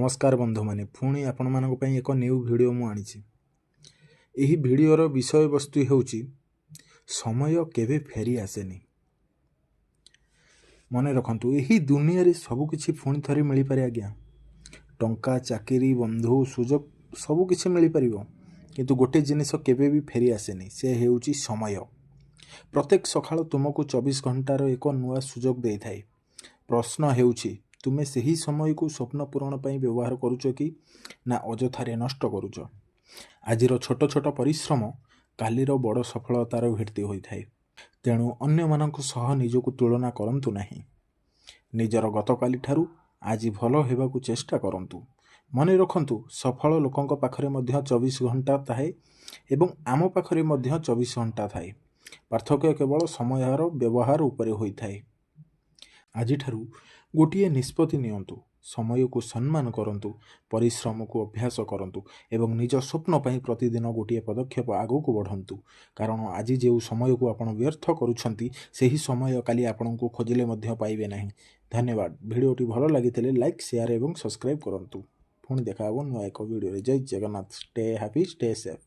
नमस्कार बंधु माने पुणी आपण मानक पई एक न्यू वीडियो मु आनिछि। एही वीडियोर विषय वस्तु हेउछि समय केबे फेरी आसेनी। मने रखंतु एही दुनिया रे सब किछि पुणी थरी मिली पारे आज्ञा। टंका चाकरी बंधु सुजोग सब किछि मिली परिबो, किंतु गोटे जिनिस केबे भी फेरी आसेनी, से हेउछि समय। प्रत्येक सखाळ तुमको 24 घंटार एक नुआ सुजोग देई थाए। प्रश्न हेउछि तुमे सही समय को स्वप्न पूरण पर व्यवहार करुच कि ना अजथारे नष्ट करुच। आजिर छोट छोट परिश्रम कालीर बड़ सफलतार भित्ति होइथाए। तेणु अन्य मानक सह निजको तुलना करंतु नाही। निजर गतकाली ठारू आज भल हेबाकु चेष्टा करंतु। मने रखंतु सफल लोकंक पाखरे मध्य 24 घंटा थाए एवं आम पाखरे मध्य 24 घंटा थाए। पार्थक्य केवल समयर व्यवहार उपरे होइथाए। आज ठारू गोटे निष्पत्ति नियंतु, समय को सम्मान करंतु, परिश्रम को अभ्यास करंतु एवं निज स्वप्न पई प्रतिदिन गोटे पदक्षेप आगो को बढ़ंतु। कारण आज जो समय को आपण व्यर्थ करूछंती सेही समय काली आपण को खोजिले मध्य पाइबे नाही। धन्यवाद। वीडियोटी भलो लागितले लाइक शेयर एवं सब्सक्राइब करंतु। पुणी देखा नुआ एक वीडियो रे। जय Jagannath. Stay happy, stay safe.